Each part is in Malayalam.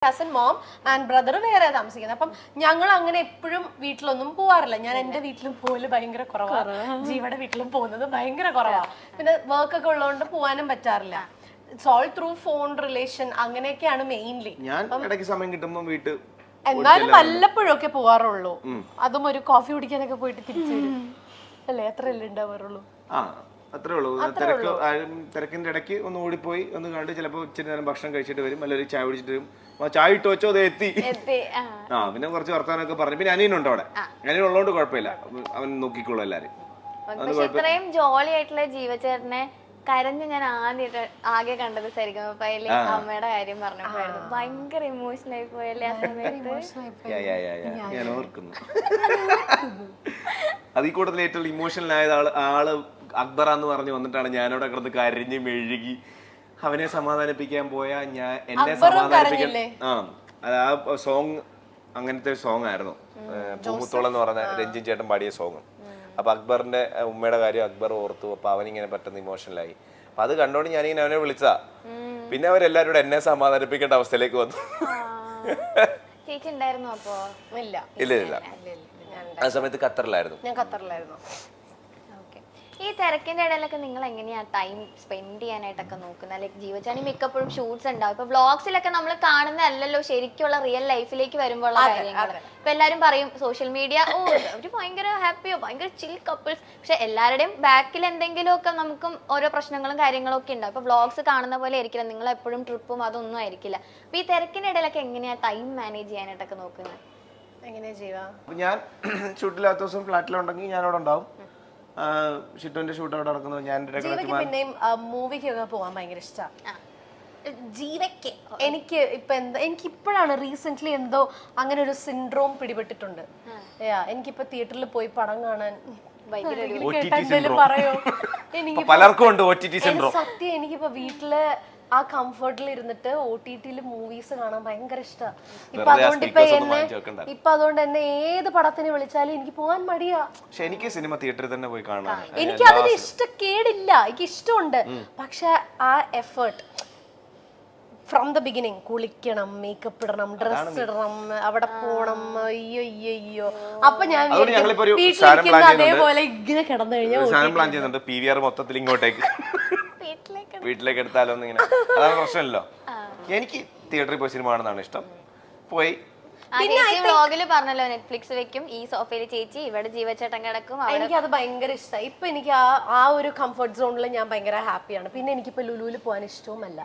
കസിൻ മോം ആൻഡ് ബ്രദർ വേറെ താമസിക്കുന്നത്. അപ്പം ഞങ്ങൾ അങ്ങനെ എപ്പോഴും വീട്ടിലൊന്നും പോവാറില്ല. ഞാൻ എന്റെ വീട്ടിലും പോകല് ഭയങ്കര കുറവാണ്, ജീവയുടെ വീട്ടിലും പോകുന്നത് ഭയങ്കര കുറവാണ്. പിന്നെ വർക്ക് ഒക്കെ ഉള്ളതുകൊണ്ട് പോകാനും പറ്റാറില്ല. It's all through phone relation അങ്ങനെയൊക്കെയാണ് മെയിൻലി. ഞാൻ ഇടയ്ക്ക് സമയം കിട്ടുമ്പോൾ വീട്ടിൽ എന്നാലും വല്ലപ്പോഴും ഒക്കെ പോവാറുള്ളൂ. അതും ഒരു കോഫി കുടിക്കാനൊക്കെ പോയിട്ട് തിരിച്ചു വരും അല്ലേ, അത്രയല്ലേ ഉണ്ടാവാറുള്ളൂ. ആ അത്രേ ഉള്ളൂ. തിരക്കിന്റെ ഇടയ്ക്ക് ഒന്ന് ഓടിപ്പോയി ഒന്ന് കണ്ട് ചിലപ്പോൾ ഇച്ചിരി നേരം ഭക്ഷണം കഴിച്ചിട്ട് വരും, അല്ലെങ്കിൽ ചായ കുടിച്ചിട്ട് വരും. ചായ ഇട്ട് വെച്ചോ അത് എത്തി. പിന്നെ കുറച്ച് വർത്താനൊക്കെ പറഞ്ഞു. പിന്നെ അനിയനുണ്ട് അവിടെ, അനിയൻ ഉള്ളതുകൊണ്ട് കുഴപ്പമില്ല, അവൻ നോക്കിക്കോളൂ എല്ലാരും. ഇത്രയും ജോളി ആയിട്ടുള്ള ജീവചേട്ടനെ കരഞ്ഞ് ഞാൻ ആകെ കണ്ടത് സരിഗമപ്പയിലെ അമ്മയുടെ കാര്യം പറഞ്ഞപ്പോഴായിരുന്നു. ഭയങ്കര ഇമോഷണൽ ആയി പോയല്ലേ ആ സമയത്ത്. ഞാൻ ഓർക്കുന്നു. അത് ഈ കൂട്ടത്തിൽ ഏറ്റവും ഇമോഷണൽ ആയത് ആള് അക്ബർ എന്ന് പറഞ്ഞു വന്നിട്ടാണ്. ഞാനവിടെ കിടന്ന് കരഞ്ഞ് മെഴുകി അവനെ സമാധാനിപ്പിക്കാൻ പോയാ എന്നെ സമാധാനിപ്പിക്കാൻ. ആ സോങ് അങ്ങനത്തെ ഒരു സോങ് ആയിരുന്നു, പൂമുത്തോളം എന്ന് പറഞ്ഞ രഞ്ജിൻ ചേട്ടൻ പാടിയ സോങ്. അപ്പൊ അക്ബറിന്റെ ഉമ്മയുടെ കാര്യം അക്ബർ ഓർത്തു. അപ്പൊ അവനിങ്ങനെ പെട്ടെന്ന് ഇമോഷണലായി. അപ്പൊ അത് കണ്ടോണ്ട് ഞാനിങ്ങനെ അവനെ വിളിച്ചതാ. പിന്നെ അവരെല്ലാരും എന്നെ സമാധാനിപ്പിക്കേണ്ട അവസ്ഥയിലേക്ക് വന്നു. ചേച്ചി ഉണ്ടായിരുന്നു അപ്പോ? ഇല്ല ഇല്ല, ആ സമയത്ത് ഖത്തറിലായിരുന്നു. ഞാൻ ഖത്തറിലായിരുന്നു. ഈ തിരക്കിന്റെ ഇടയിലൊക്കെ നിങ്ങൾ എങ്ങനെയാ ടൈം സ്പെൻഡ് ചെയ്യാനായിട്ടൊക്കെ നോക്കുന്നത്? ലൈക്ക് ജീവചാനി മിക്കപ്പോഴും ഷൂട്ട്സ് ഉണ്ടാവും. ഇപ്പൊ വ്ളോഗ്സിലൊക്കെ നമ്മൾ കാണുന്നതല്ലല്ലോ ശരിക്കുള്ള റിയൽ ലൈഫിലേക്ക് വരുമ്പോഴുള്ള കാര്യങ്ങൾ. ഇപ്പൊ എല്ലാരും പറയും സോഷ്യൽ മീഡിയ ഒരു ഭയങ്കര ഹാപ്പിയോ ഭയങ്കര ചിൽ കപ്പിൾസ്, പക്ഷെ എല്ലാവരുടെയും ബാക്കിൽ എന്തെങ്കിലുമൊക്കെ നമുക്കും ഓരോ പ്രശ്നങ്ങളും കാര്യങ്ങളും ഒക്കെ ഉണ്ടാവും. ഇപ്പൊ വ്ളോഗ്സ് കാണുന്ന പോലെ ആയിരിക്കില്ല, നിങ്ങൾ എപ്പോഴും ട്രിപ്പും അതൊന്നും ആയിരിക്കില്ല. അപ്പൊ ഈ തിരക്കിന്റെ ഇടയിലൊക്കെ എങ്ങനെയാ ടൈം മാനേജ് ചെയ്യാനായിട്ടൊക്കെ നോക്കുന്നത്? എങ്ങനെയാ ചെയ്യുക? ഞാൻ ഷൂട്ടില്ലാത്ത ദിവസം ഫ്ലാറ്റിലുണ്ടെങ്കിൽ ഞാനവിടെ ഉണ്ടാവും. ഷിറ്റുവിന്റെ ഷൂട്ട് അവിടെ നടക്കുന്നത് ഞാൻ പിന്നെയും മൂവിക്കൊക്കെ പോവാൻ ഭയങ്കര ഇഷ്ടമാണ് ജീവയ്ക്ക്. എനിക്ക് ഇപ്പോഴാണ് റീസെന്റ് എന്തോ അങ്ങനെ ഒരു സിൻഡ്രോം പിടിപെട്ടിട്ടുണ്ട്. എനിക്കിപ്പോ തിയേറ്ററിൽ പോയി പടം കാണാൻ പറയോ? എനിക്ക് സത്യം എനിക്കിപ്പോ വീട്ടില് ആ കംഫർട്ടിൽ ഇരുന്നിട്ട് OTT മൂവീസ് കാണാൻ ഭയങ്കര ഇഷ്ടമാണ്. ഇപ്പൊ അതുകൊണ്ട് എന്നെ ഏത് പടത്തിന് വിളിച്ചാലും എനിക്ക് പോകാൻ മടിയാ. പക്ഷെ എനിക്ക് സിനിമ തിയേറ്ററിൽ തന്നെ പോയി കാണാൻ എനിക്ക് അതിന് ഇഷ്ടക്കേടില്ല, എനിക്ക് ഇഷ്ടമുണ്ട്. പക്ഷെ ആ എഫേർട്ട് ഫ്രം ദ ബിഗിനിങ്, കുളിക്കണം, മേക്കപ്പ് ഇടണം, ഡ്രസ് ഇടണം, അവിടെ പോണം, അയ്യോ. അപ്പൊ ഞാൻ വീട്ടിലിരിക്കുന്ന അതേപോലെ ഇങ്ങനെ കിടന്നു കഴിഞ്ഞാൽ PVR മൊത്തത്തിൽ ഇങ്ങോട്ടേക്ക് വീട്ടിലേക്ക് എടുത്താലോ ഇങ്ങനെ. അതാണ് പ്രശ്നമല്ലോ. എനിക്ക് തിയേറ്ററിൽ പോയി സിനിമ കാണുന്നതാണ് ഇഷ്ടം. പോയി വ്ലോഗില് പറഞ്ഞല്ലോ നെറ്റ്ഫ്ലിക്സ് വെക്കും, ഈ സോഫയിൽ ചേച്ചി ഇവിടെ ജീവചേട്ടൻ കിടക്കും. എനിക്ക് അത് ഭയങ്കര ഇഷ്ടമായി. ഇപ്പൊ എനിക്ക് ആ ഒരു കംഫർട്ട് സോണിൽ ഞാൻ ഭയങ്കര ഹാപ്പിയാണ്. പിന്നെ എനിക്കിപ്പോ ലുലുവിൽ പോകാൻ ഇഷ്ടവുമല്ല.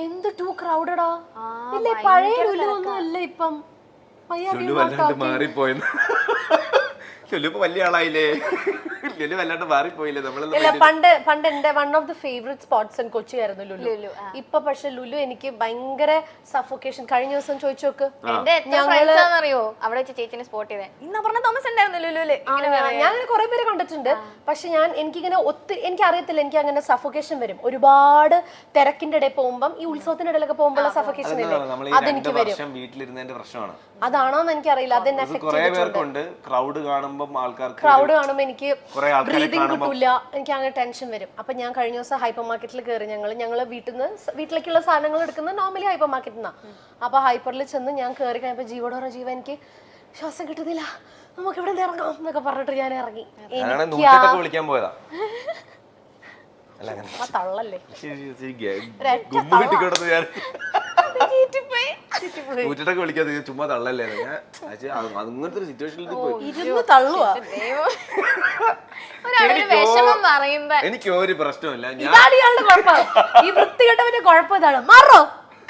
എന്ത് ടൂ ക്രൗഡഡാ ഇല്ലേ, പഴയ ലുലു ഒന്നും അല്ല ഇപ്പം. മാറിപ്പോയെന്ന് വലിയ ആളായില്ലേ, വല്ലാണ്ട് മാറിപ്പോയില്ലേ നമ്മള്. പണ്ട് എന്റെ one of the favourite spots in Kochi ആയിരുന്നു ലുലു. ഇപ്പൊ പക്ഷെ ലുലു എനിക്ക് ഭയങ്കര സഫോക്കേഷൻ. കഴിഞ്ഞ ദിവസം ചോദിച്ചു നോക്ക്, അറിയോ അവിടെ വെച്ച് ചേച്ചിനെ സ്പോട്ട് ചെയ്തേ ഇന്ന് പറഞ്ഞ തോമസ് ഉണ്ടായിരുന്നു ലുലുല്. ഞാൻ കുറെ പേര് കണ്ടിട്ടുണ്ട്. പക്ഷെ എനിക്കിങ്ങനെ എനിക്ക് അറിയത്തില്ല, എനിക്ക് അങ്ങനെ സഫോക്കേഷൻ വരും. ഒരുപാട് തിരക്കിന്റെ ഇടയിൽ പോകുമ്പോൾ, ഈ ഉത്സവത്തിന്റെ ഇടയിലൊക്കെ പോകുമ്പോൾ സഫോക്കേഷൻ ഇല്ലേ, അതെനിക്ക് വരും. അതാണോന്ന് എനിക്കറിയില്ല. അതെന്നെ എഫക്ട് ചെയ്തിട്ടുണ്ട്. ക്രൗഡ് കാണുമ്പോൾ എനിക്ക് ബ്രീതിങ് കിട്ടൂല, എനിക്ക് അങ്ങനെ ടെൻഷൻ വരും. അപ്പൊ ഞാൻ കഴിഞ്ഞ ദിവസം ഹൈപ്പർ മാർക്കറ്റിൽ കയറി. ഞങ്ങള് വീട്ടിലേക്കുള്ള സാധനങ്ങൾ എടുക്കുന്നത് നോർമലി ഹൈപ്പർ മാർക്കറ്റിൽ നിന്നാ. അപ്പൊ ഹൈപ്പറിൽ ചെന്ന് ഞാൻ കയറി കഴിഞ്ഞപ്പോ ജീവനോട് ജീവ എനിക്ക് ശ്വാസം കിട്ടുന്നില്ല, നമുക്ക് ഇവിടെ ഇറങ്ങാം എന്നൊക്കെ പറഞ്ഞിട്ട് ഞാൻ ഇറങ്ങി. തള്ളല്ലേ ചുമ്മാ തള്ളല്ലേ, അങ്ങനത്തെ ഒരു സിറ്റുവേഷനിൽ എനിക്ക് ഒരു പ്രശ്നമില്ല. ഈ വൃത്തികെട്ടവന്റെ കുഴപ്പം ഇതാണ്. മാറോ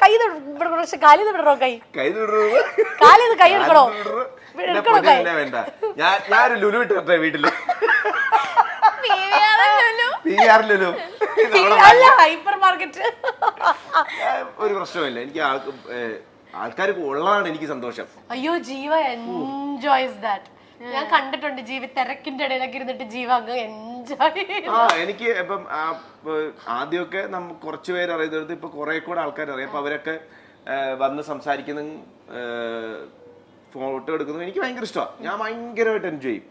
കൈ കാലിന്ന് വിടറോ, കൈ കാലിന്ന് കൈ എടുക്കണോ? വേണ്ട, ഞാനൊരു ലുലു ഇട്ട് വീട്ടില് ഹൈപ്പർ മാർക്കറ്റ് ഒരു പ്രശ്നമില്ല. എനിക്ക് ആൾക്കാർ ഉള്ളതാണ് എനിക്ക് സന്തോഷം. അയ്യോ ജീവ എൻജോയ്സ് ദാറ്റ്. ഞാൻ കണ്ടിട്ടുണ്ട് ജീവ തിരക്കിന്റെ ഇടയിലൊക്കെ ഇരുന്നിട്ട് ജീവ അങ്ങ് എൻജോയ്. എനിക്ക് ഇപ്പം ആദ്യമൊക്കെ നമുക്ക് കുറച്ച് പേര് അറിയുന്നത്, ഇപ്പൊ കുറെ കൂടെ ആൾക്കാർ അറിയാം. അപ്പൊ അവരൊക്കെ വന്ന് സംസാരിക്കുന്ന, ഫോട്ടോ എടുക്കുന്നത് എനിക്ക് ഭയങ്കര ഇഷ്ടമാണ്. ഞാൻ ഭയങ്കരമായിട്ട് എൻജോയ് ചെയ്യും.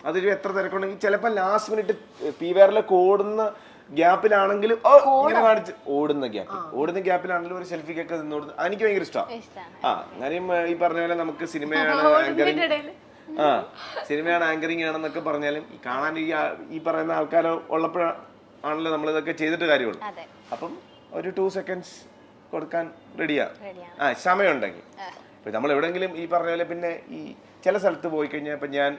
അതൊരു എത്ര തിരക്കുണ്ടെങ്കിൽ ചിലപ്പോൾ ലാസ്റ്റ് മിനിറ്റ് PVRലേക്ക് ഓടുന്ന ഗ്യാപ്പിലാണെങ്കിലും ഇങ്ങനെ കാണിച്ച് ഓടുന്ന ഗ്യാപ്പിലാണെങ്കിലും ഒരു സെൽഫിക്കൊക്കെ നിന്നോടുന്നു എനിക്ക് ഭയങ്കര ഇഷ്ടമാണ്. കാര്യം ഈ പറഞ്ഞ പോലെ നമുക്ക് സിനിമയാണ് ആങ്കറിങ് ആണെന്നൊക്കെ പറഞ്ഞാലും കാണാൻ ഈ പറയുന്ന ആൾക്കാർ ഉള്ളപ്പോഴാണല്ലോ നമ്മളിതൊക്കെ ചെയ്തിട്ട് കാര്യമുള്ളൂ. അപ്പം ഒരു 2 seconds കൊടുക്കാൻ റെഡിയാ സമയമുണ്ടെങ്കിൽ. ഇപ്പം നമ്മൾ എവിടെയെങ്കിലും ഈ പറഞ്ഞ പോലെ പിന്നെ ഈ ചില സ്ഥലത്ത് പോയി കഴിഞ്ഞാൽ ഇപ്പം ഞാൻ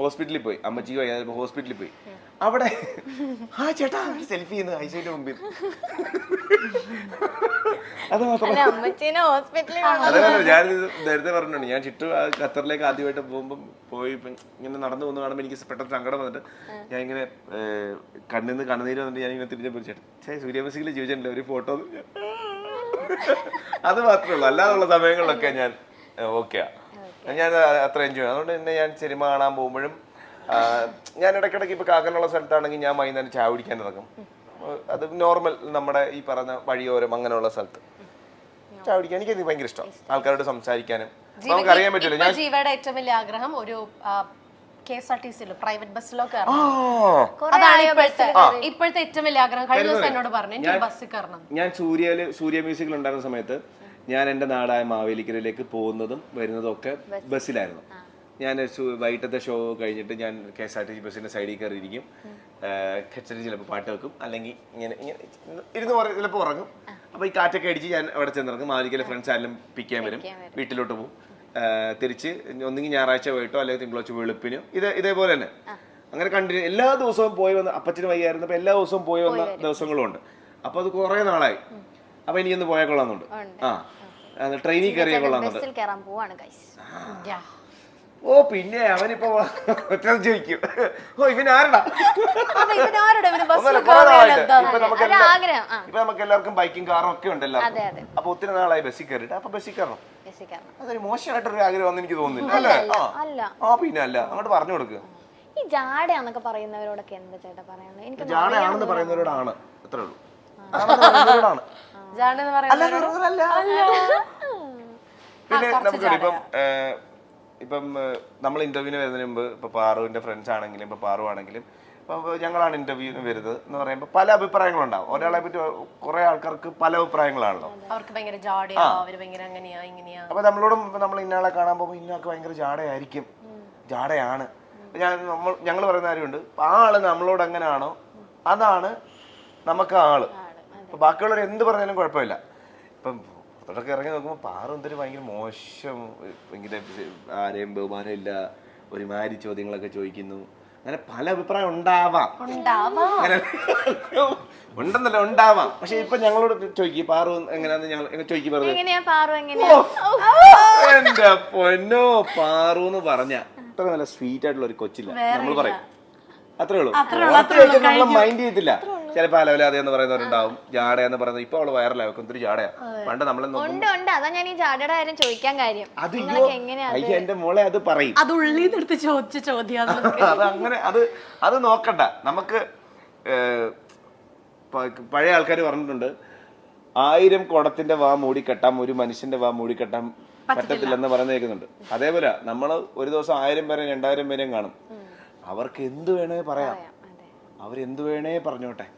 ഹോസ്പിറ്റലിൽ പോയി, അമ്മച്ചിക്ക് വയ്യാതെ ഹോസ്പിറ്റലിൽ പോയി, അവിടെ ചേട്ടാ സെൽഫി ചെയ്യുന്നത് ഐസൈന്റെ മുമ്പിൽ. അത് മാത്രമല്ല ഞാനിത് നേരത്തെ പറഞ്ഞിട്ടുണ്ട്, ഞാൻ ചിട്ടു ഖത്തറിലേക്ക് ആദ്യമായിട്ട് പോയി ഇങ്ങനെ നടന്നു പോകുന്ന കാണുമ്പോൾ എനിക്ക് പെട്ടെന്ന് സങ്കടം വന്നിട്ട് ഞാൻ ഇങ്ങനെ കണ്ണിന്ന് കണ്ണുനീര് വന്നിട്ട് ഞാൻ ഇങ്ങനെ തിരിഞ്ഞ ചേട്ടാ സൂര്യമസിൽ ജീവിച്ചിട്ടില്ല ഒരു ഫോട്ടോ. അത് മാത്രമേ ഉള്ളൂ, അല്ലാതുള്ള സമയങ്ങളിലൊക്കെ ഞാൻ ഓക്കെയാ, ഞാൻ അത്ര എൻജോയ്. അതുകൊണ്ട് തന്നെ ഞാൻ സിനിമ കാണാൻ പോകുമ്പോഴും ഞാൻ ഇടയ്ക്കിടയ്ക്ക് ഇപ്പൊ കാക്കനുള്ള സ്ഥലത്താണെങ്കിൽ ഞാൻ വൈകുന്നേരം ചായ കുടിക്കാൻ ഇറങ്ങും. അത് നോർമൽ നമ്മുടെ ഈ പറഞ്ഞ വഴിയോരം അങ്ങനെയുള്ള സ്ഥലത്ത് ചായ കുടിക്കാൻ എനിക്ക് ഭയങ്കര ഇഷ്ടം, ആൾക്കാരോട് സംസാരിക്കാനും. നമുക്ക് അറിയാൻ പറ്റില്ല. ഞാൻ ജീവയുടെ ഏറ്റവും വലിയ ആഗ്രഹം ഒരു KSRTC-ലോ പ്രൈവറ്റ് ബസ്സിലോ അതാണ് ഇപ്പോഴത്തെ ഏറ്റവും വലിയ ആഗ്രഹം. കഴിഞ്ഞ ദിവസം എന്നോട് പറഞ്ഞു എനിക്ക് ബസ്സിൽ കയറണം. ഞാൻ സൂര്യ മ്യൂസിക്കിൽ ഉണ്ടായിരുന്ന സമയത്ത് ഞാൻ എൻ്റെ നാടായ മാവേലിക്കരയിലേക്ക് പോകുന്നതും വരുന്നതും ഒക്കെ ബസ്സിലായിരുന്നു. ഞാൻ വൈകിട്ടത്തെ ഷോ കഴിഞ്ഞിട്ട് ഞാൻ KSRTC ബസ്സിന്റെ സൈഡിൽ കയറിയിരിക്കും. കച്ചേരി ചിലപ്പോൾ പാട്ട് വെക്കും, അല്ലെങ്കിൽ ഇങ്ങനെ ഇരുന്ന് ചിലപ്പോൾ ഉറങ്ങും. അപ്പോൾ ഈ കാറ്റൊക്കെ അടിച്ച് ഞാൻ അവിടെ ചെന്നിറങ്ങും. മാവേലിക്കര ഫ്രണ്ട്സ് ആയാലും പിക്ക് ചെയ്യാൻ വരും, വീട്ടിലോട്ട് പോകും. തിരിച്ച് ഒന്നെങ്കിൽ ഞായറാഴ്ച പോയിട്ടോ അല്ലെങ്കിൽ തിങ്കളാഴ്ച വെളുപ്പിനോ ഇതേപോലെ തന്നെ അങ്ങനെ കണ്ടിന്യൂ എല്ലാ ദിവസവും പോയി വന്ന്. അപ്പച്ചന് വയ്യായിരുന്നപ്പോൾ എല്ലാ ദിവസവും പോയി വന്ന ദിവസങ്ങളും ഉണ്ട്. അപ്പോൾ അത് കുറേ നാളായി. അപ്പോൾ എനിക്കൊന്ന് പോയാൽ കൊള്ളാമെന്നുണ്ട്. ട്രെയിനിൽ കയറിയാൽ കൊള്ളാമെന്നുണ്ട്. പിന്നെ അവനിപ്പോ ചോദിക്കും, ഇവൻ ആരടാ? ഇപ്പൊ നമുക്ക് എല്ലാവർക്കും ബൈക്കും കാറും ഒക്കെ ഉണ്ടല്ലോ. അപ്പൊ ഒത്തിരി നാളായി ബസ്സിൽ കയറിയിട്ട് അപ്പൊ ബസ്സിൽ കയറണം. അതൊരു മോശമായിട്ടൊരു ആഗ്രഹം എനിക്ക് തോന്നുന്നില്ല അല്ലേ? പിന്നെ അല്ല, അങ്ങോട്ട് പറഞ്ഞു കൊടുക്കുക. ഈ ജാടയാന്നൊക്കെ പറയുന്നവരോടൊക്കെ എന്താ ചേട്ടാ പറയാനുള്ളത്? എനിക്ക് ജാടയാണെന്ന് പറയുന്നവരോടാണ്, അത്രേ ഉള്ളൂ. പിന്നെ നമുക്കിപ്പം ഇപ്പം നമ്മൾ ഇന്റർവ്യൂവിന് വരുന്നതിന് മുമ്പ് ഇപ്പൊ പാറുവിന്റെ ഫ്രണ്ട്സ് ആണെങ്കിലും ഇപ്പൊ പാറു ആണെങ്കിലും ഇപ്പൊ ഞങ്ങളാണ് ഇന്റർവ്യൂവിന് വരുന്നത് എന്ന് പറയുമ്പോൾ പല അഭിപ്രായങ്ങളുണ്ടാവും. ഒരാളെ പറ്റി കുറെ ആൾക്കാർക്ക് പല അഭിപ്രായങ്ങളാണല്ലോ. അപ്പൊ നമ്മളോടും നമ്മൾ ഇന്നയാളെ കാണാൻ പോകുമ്പോൾ ഇന്നയാൾക്ക് ഭയങ്കര ജാടയായിരിക്കും, ജാടയാണ്. ഞങ്ങൾ പറയുന്ന കാര്യമുണ്ട്, ആ ആള് നമ്മളോട് എങ്ങനെയാണോ അതാണ് നമുക്ക് ആള്. അപ്പൊ ബാക്കിയുള്ളവർ എന്ത് പറഞ്ഞാലും കുഴപ്പമില്ല. ഇപ്പം അതൊക്കെ ഇറങ്ങി നോക്കുമ്പോൾ പാറു എന്തൊരു ഭയങ്കര മോശം, ഭയങ്കര ആരെയും ബഹുമാനമില്ല, ഒരുമാതിരി ചോദ്യങ്ങളൊക്കെ ചോദിക്കുന്നു. അങ്ങനെ പല അഭിപ്രായം ഉണ്ടാവാം, ഉണ്ടെന്നല്ല ഉണ്ടാവാം. പക്ഷെ ഇപ്പൊ ഞങ്ങളോട് ചോദിക്കും പാറു എങ്ങനെയാന്ന് ഞങ്ങൾ ചോദിക്കും, എന്റെ പൊന്നോ പാറു എന്ന് പറഞ്ഞ അത്ര നല്ല സ്വീറ്റ് ആയിട്ടുള്ള ഒരു കൊച്ചില്ല നമ്മൾ പറയും, അത്രേ ഉള്ളൂ. നമ്മളെ മൈൻഡ് ചെയ്തില്ല. ചിലപ്പോ അലവലാതെ എന്ന് പറയുന്നവരുണ്ടാവും, ജാട എന്ന് പറയുന്നത്. ഇപ്പൊ അവള് വൈറലായി ഒത്തിരി ജാടയാ. പണ്ട് നമ്മളെ എന്റെ മോളെ അത് പറയും, അത് അങ്ങനെ അത് നോക്കണ്ട. നമുക്ക് പഴയ ആൾക്കാർ പറഞ്ഞിട്ടുണ്ട്, 1000 കുടത്തിന്റെ വാ മൂടിക്കെട്ടാം, ഒരു മനുഷ്യന്റെ വാ മൂടിക്കെട്ടാൻ പറ്റത്തില്ലെന്ന് പറയുന്നത് കേൾക്കുന്നുണ്ട്. അതേപോലെ നമ്മള് ഒരു ദിവസം 1000 പേരെയും 2000 പേരെയും കാണും. അവർക്ക് എന്ത് വേണേ പറയാം, അവരെന്ത് വേണേ പറഞ്ഞോട്ടെ.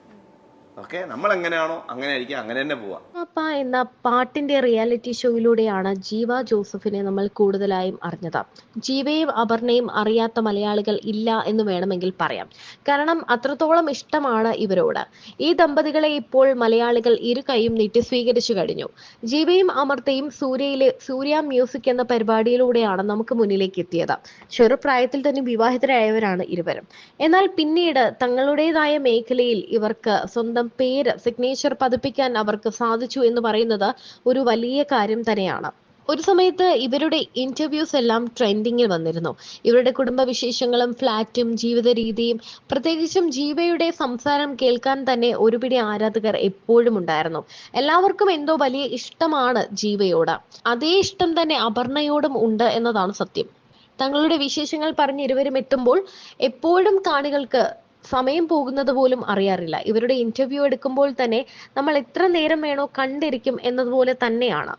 ഓക്കെ, നമ്മൾ എങ്ങനെയാണോ അങ്ങനെ ആയിരിക്കും, അങ്ങനെ തന്നെ പോവാം. അപ്പ എന്ന പാട്ടിന്റെ റിയാലിറ്റി ഷോയിലൂടെയാണ് ജീവ ജോസഫിനെ നമ്മൾ കൂടുതലായും അറിഞ്ഞത്. ജീവയും അപർണയും അറിയാത്ത മലയാളികൾ ഇല്ല എന്ന് വേണമെങ്കിൽ പറയാം. കാരണം അത്രത്തോളം ഇഷ്ടമാണ് ഇവരോട്. ഈ ദമ്പതികളെ ഇപ്പോൾ മലയാളികൾ ഇരു കൈയും നീട്ടി സ്വീകരിച്ചു കഴിഞ്ഞു. ജീവയും അമർത്തയും സൂര്യ മ്യൂസിക് എന്ന പരിപാടിയിലൂടെയാണ് നമുക്ക് മുന്നിലേക്ക് എത്തിയത്. ചെറുപ്രായത്തിൽ തന്നെ വിവാഹിതരായവരാണ് ഇരുവരും. എന്നാൽ പിന്നീട് തങ്ങളുടേതായ മേഖലയിൽ ഇവർക്ക് സ്വന്തം പേര് സിഗ്നേച്ചർ പതിപ്പിക്കാൻ അവർക്ക് സാധിച്ചു എന്ന് പറയുന്നത് ഒരു വലിയ കാര്യം തന്നെയാണ്. ഒരു സമയത്ത് ഇവരുടെ ഇന്റർവ്യൂസ് എല്ലാം ട്രെൻഡിങ്ങിൽ വന്നിരുന്നു. ഇവരുടെ കുടുംബവിശേഷങ്ങളും ഫ്ലാറ്റും ജീവിത രീതിയും, പ്രത്യേകിച്ചും ജീവയുടെ സംസാരം കേൾക്കാൻ തന്നെ ഒരുപിടി ആരാധകർ എപ്പോഴും ഉണ്ടായിരുന്നു. എല്ലാവർക്കും എന്തോ വലിയ ഇഷ്ടമാണ് ജീവയോട്. അതേ ഇഷ്ടം തന്നെ അപർണയോടും ഉണ്ട് എന്നതാണ് സത്യം. തങ്ങളുടെ വിശേഷങ്ങൾ പറഞ്ഞ് ഇരുവരും എത്തുമ്പോൾ എപ്പോഴും കാണികൾക്ക് സമയം പോകുന്നത് പോലും അറിയാറില്ല. ഇവരുടെ ഇന്റർവ്യൂ എടുക്കുമ്പോൾ തന്നെ നമ്മൾ എത്ര നേരം വേണോ കണ്ടിരിക്കും എന്നതുപോലെ തന്നെയാണ്.